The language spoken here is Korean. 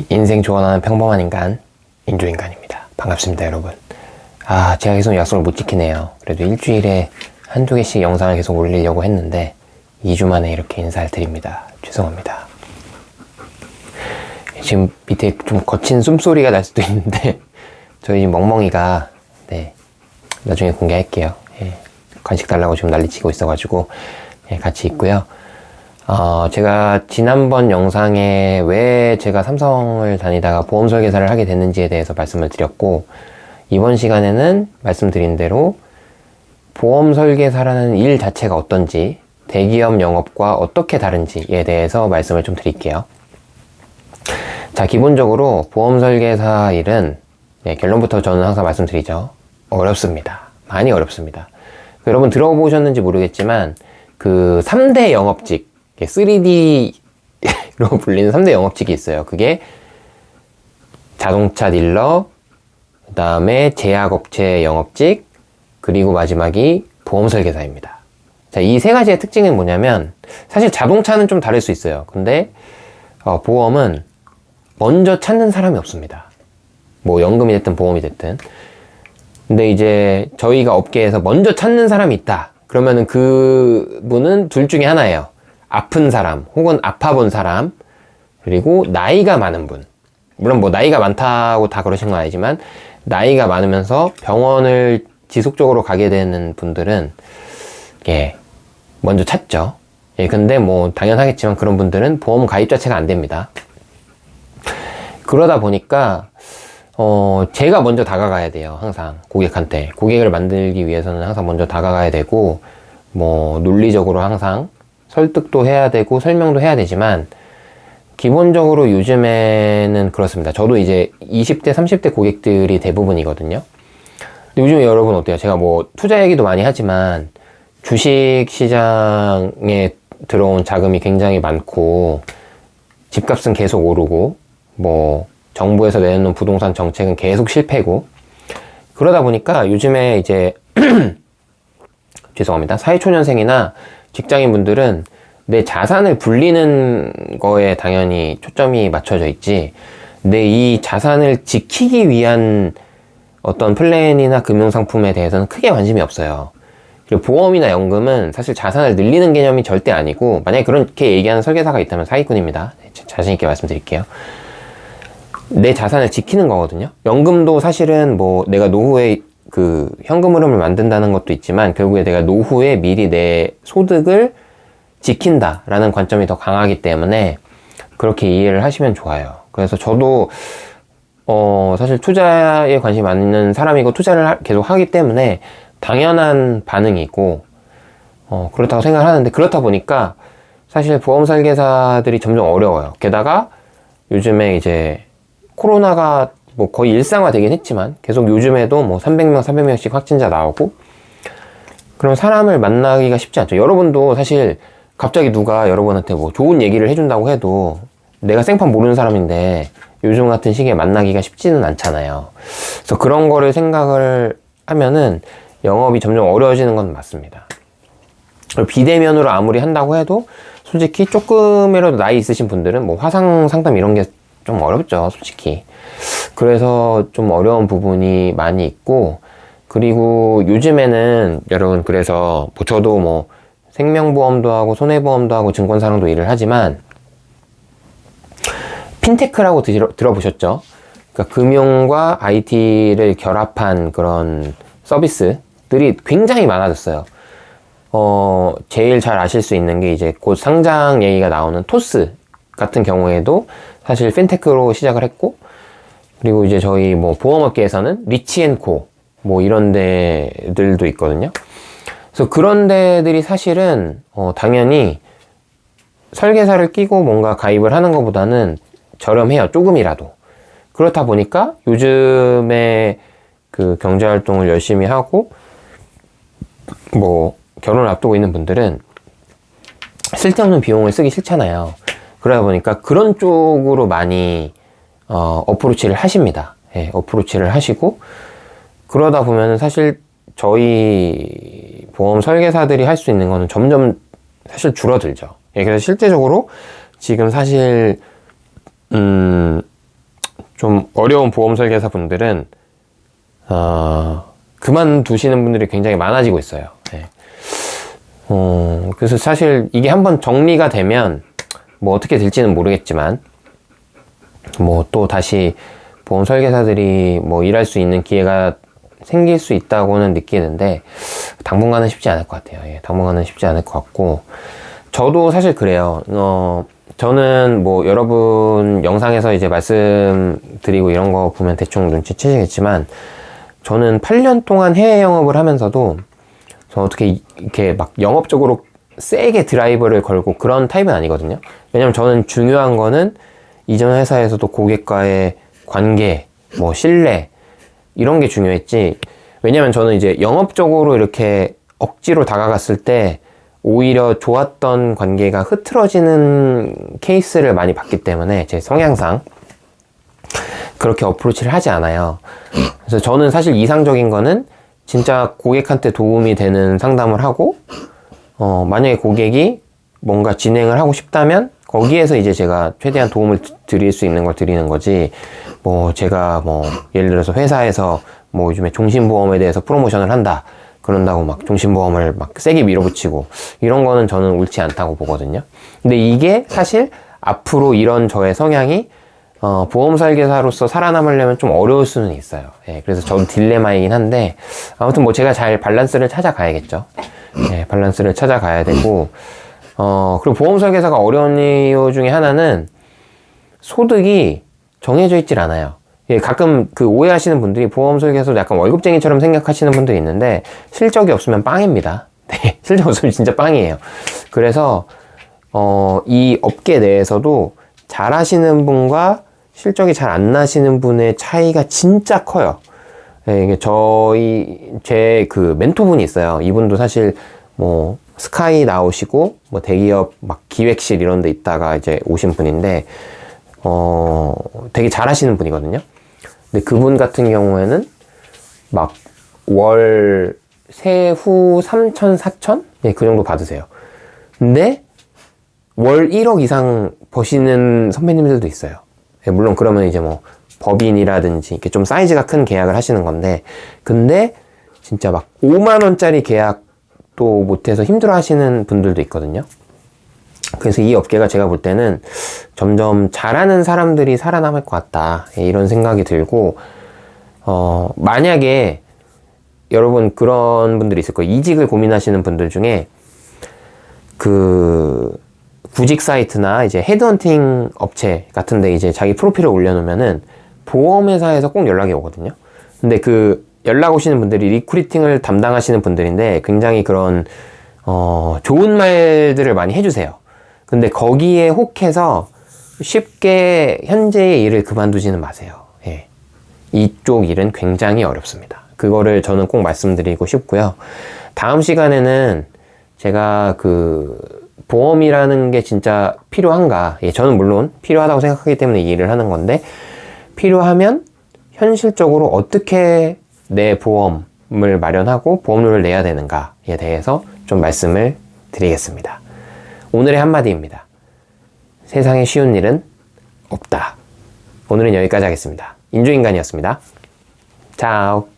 인생 조언하는 평범한 인간, 인조인간입니다. 반갑습니다, 여러분. 제가 계속 약속을 못 지키네요. 그래도 일주일에 한두 개씩 영상을 계속 올리려고 했는데 2주 만에 이렇게 인사를 드립니다. 죄송합니다. 지금 밑에 좀 거친 숨소리가 날 수도 있는데 저희 지금 멍멍이가 나중에 공개할게요. 간식 달라고 지금 난리치고 있어가지고 같이 있고요. 제가 지난번 영상에 왜 제가 삼성을 다니다가 보험 설계사를 하게 됐는지에 대해서 말씀을 드렸고, 이번 시간에는 말씀드린 대로 보험 설계사라는 일 자체가 어떤지, 대기업 영업과 어떻게 다른지에 대해서 말씀을 좀 드릴게요. 자, 기본적으로 보험 설계사 일은 결론부터 저는 항상 말씀드리죠. 어렵습니다. 많이 어렵습니다. 여러분 들어보셨는지 모르겠지만 그 3대 영업직, 3D로 불리는 3대 영업직이 있어요. 그게 자동차 딜러, 그 다음에 제약업체 영업직, 그리고 마지막이 보험 설계사입니다. 자, 이 세 가지의 특징은 뭐냐면, 사실 자동차는 좀 다를 수 있어요. 근데 보험은 먼저 찾는 사람이 없습니다. 뭐 연금이 됐든 보험이 됐든. 근데 이제 저희가 업계에서 먼저 찾는 사람이 있다. 그러면은 그분은 둘 중에 하나예요. 아픈 사람, 혹은 아파본 사람, 그리고 나이가 많은 분. 물론 뭐 나이가 많다고 다 그러신 건 아니지만, 나이가 많으면서 병원을 지속적으로 가게 되는 분들은, 먼저 찾죠. 근데 뭐 당연하겠지만 그런 분들은 보험 가입 자체가 안 됩니다. 그러다 보니까, 제가 먼저 다가가야 돼요. 항상 고객한테. 고객을 만들기 위해서는 항상 먼저 다가가야 되고, 뭐 논리적으로 항상 설득도 해야 되고 설명도 해야 되지만, 기본적으로 요즘에는 그렇습니다. 저도 이제 20대, 30대 고객들이 대부분이거든요. 근데 요즘 여러분 어때요? 제가 뭐 투자 얘기도 많이 하지만 주식 시장에 들어온 자금이 굉장히 많고, 집값은 계속 오르고, 뭐 정부에서 내놓는 부동산 정책은 계속 실패고, 그러다 보니까 요즘에 이제 죄송합니다. 사회초년생이나 직장인분들은 내 자산을 불리는 거에 당연히 초점이 맞춰져 있지, 내 이 자산을 지키기 위한 어떤 플랜이나 금융상품에 대해서는 크게 관심이 없어요. 그리고 보험이나 연금은 사실 자산을 늘리는 개념이 절대 아니고, 만약에 그렇게 얘기하는 설계사가 있다면 사기꾼입니다. 자신있게 말씀드릴게요. 내 자산을 지키는 거거든요. 연금도 사실은 뭐 내가 노후에 그 현금 흐름을 만든다는 것도 있지만, 결국에 내가 노후에 미리 내 소득을 지킨다라는 관점이 더 강하기 때문에 그렇게 이해를 하시면 좋아요. 그래서 저도 사실 투자에 관심이 많은 사람이고 투자를 계속 하기 때문에 당연한 반응이고, 그렇다고 생각을 하는데, 그렇다 보니까 사실 보험 설계사들이 점점 어려워요. 게다가 요즘에 이제 코로나가 뭐 거의 일상화되긴 했지만 계속 요즘에도 뭐 300명, 300명씩 확진자 나오고, 그럼 사람을 만나기가 쉽지 않죠. 여러분도 사실 갑자기 누가 여러분한테 뭐 좋은 얘기를 해준다고 해도 내가 생판 모르는 사람인데 요즘 같은 시기에 만나기가 쉽지는 않잖아요. 그래서 그런 거를 생각을 하면은 영업이 점점 어려워지는 건 맞습니다. 그리고 비대면으로 아무리 한다고 해도 솔직히 조금이라도 나이 있으신 분들은 뭐 화상 상담 이런 게 좀 어렵죠, 솔직히. 그래서 좀 어려운 부분이 많이 있고, 그리고 요즘에는 여러분, 그래서 뭐 저도 뭐 생명보험도 하고 손해보험도 하고 증권사랑도 일을 하지만, 핀테크라고 들어보셨죠? 그러니까 금융과 IT를 결합한 그런 서비스들이 굉장히 많아졌어요. 제일 잘 아실 수 있는 게 이제 곧 상장 얘기가 나오는 토스 같은 경우에도 사실 핀테크로 시작을 했고, 그리고 이제 저희 뭐 보험업계에서는 리치앤코 뭐 이런 데들도 있거든요. 그래서 그런 데들이 사실은 당연히 설계사를 끼고 뭔가 가입을 하는 것보다는 저렴해요. 조금이라도. 그렇다 보니까 요즘에 그 경제활동을 열심히 하고 뭐 결혼을 앞두고 있는 분들은 쓸데없는 비용을 쓰기 싫잖아요. 그러다 보니까 그런 쪽으로 많이 어프로치를 하십니다. 어프로치를 하시고, 그러다 보면 사실 저희 보험 설계사들이 할 수 있는 거는 점점 사실 줄어들죠. 그래서 실제적으로 지금 사실 좀 어려운 보험 설계사 분들은 그만두시는 분들이 굉장히 많아지고 있어요. 네. 그래서 사실 이게 한번 정리가 되면 뭐 어떻게 될지는 모르겠지만 뭐 또 다시 보험 설계사들이 뭐 일할 수 있는 기회가 생길 수 있다고는 느끼는데 당분간은 쉽지 않을 것 같아요. 예, 당분간은 쉽지 않을 것 같고 저도 사실 그래요. 저는 뭐 여러분 영상에서 이제 말씀드리고 이런 거 보면 대충 눈치채시겠지만 저는 8년 동안 해외 영업을 하면서도 저 어떻게 이렇게 막 영업적으로 세게 드라이버를 걸고 그런 타입은 아니거든요. 왜냐면 저는 중요한 거는 이전 회사에서도 고객과의 관계, 뭐 신뢰 이런 게 중요했지. 왜냐면 저는 이제 영업적으로 이렇게 억지로 다가갔을 때 오히려 좋았던 관계가 흐트러지는 케이스를 많이 봤기 때문에 제 성향상 그렇게 어프로치를 하지 않아요. 그래서 저는 사실 이상적인 거는 진짜 고객한테 도움이 되는 상담을 하고 만약에 고객이 뭔가 진행을 하고 싶다면 거기에서 이제 제가 최대한 도움을 드릴 수 있는 걸 드리는 거지. 뭐 제가 뭐 예를 들어서 회사에서 뭐 요즘에 종신보험에 대해서 프로모션을 한다 그런다고 막 종신보험을 막 세게 밀어붙이고 이런 거는 저는 옳지 않다고 보거든요. 근데 이게 사실 앞으로 이런 저의 성향이 보험 설계사로서 살아남으려면 좀 어려울 수는 있어요. 예, 그래서 저도 딜레마이긴 한데 아무튼 뭐 제가 잘 밸런스를 찾아가야겠죠. 예, 밸런스를 찾아가야 되고 그리고 보험 설계사가 어려운 이유 중에 하나는 소득이 정해져 있질 않아요. 예, 가끔 그 오해하시는 분들이 보험 설계사도 약간 월급쟁이처럼 생각하시는 분들이 있는데 실적이 없으면 빵입니다. 네, 실적 없으면 진짜 빵이에요. 그래서 이 업계 내에서도 잘하시는 분과 실적이 잘 안 나시는 분의 차이가 진짜 커요. 예, 이게 제 그 멘토분이 있어요. 이분도 사실 뭐 스카이 나오시고 뭐 대기업 막 기획실 이런 데 있다가 이제 오신 분인데 되게 잘하시는 분이거든요. 근데 그분 같은 경우에는 막 월 세후 3천, 4천? 예, 그 정도 받으세요. 근데 월 1억 이상 버시는 선배님들도 있어요. 예, 물론 그러면 이제 뭐 법인이라든지 이렇게 좀 사이즈가 큰 계약을 하시는 건데 근데 진짜 막 5만 원짜리 계약도 못해서 힘들어 하시는 분들도 있거든요. 그래서 이 업계가 제가 볼 때는 점점 잘하는 사람들이 살아남을 것 같다. 예, 이런 생각이 들고 만약에 여러분 그런 분들이 있을 거예요. 이직을 고민하시는 분들 중에 그 구직 사이트나 이제 헤드헌팅 업체 같은데 이제 자기 프로필을 올려놓으면은 보험회사에서 꼭 연락이 오거든요. 근데 그 연락 오시는 분들이 리크루팅을 담당하시는 분들인데 굉장히 그런 좋은 말들을 많이 해주세요. 근데 거기에 혹해서 쉽게 현재의 일을 그만두지는 마세요. 예. 이쪽 일은 굉장히 어렵습니다. 그거를 저는 꼭 말씀드리고 싶고요. 다음 시간에는 제가 그 보험이라는 게 진짜 필요한가? 예, 저는 물론 필요하다고 생각하기 때문에 이 일을 하는 건데 필요하면 현실적으로 어떻게 내 보험을 마련하고 보험료를 내야 되는가에 대해서 좀 말씀을 드리겠습니다. 오늘의 한마디입니다. 세상에 쉬운 일은 없다. 오늘은 여기까지 하겠습니다. 인조인간이었습니다. 차오.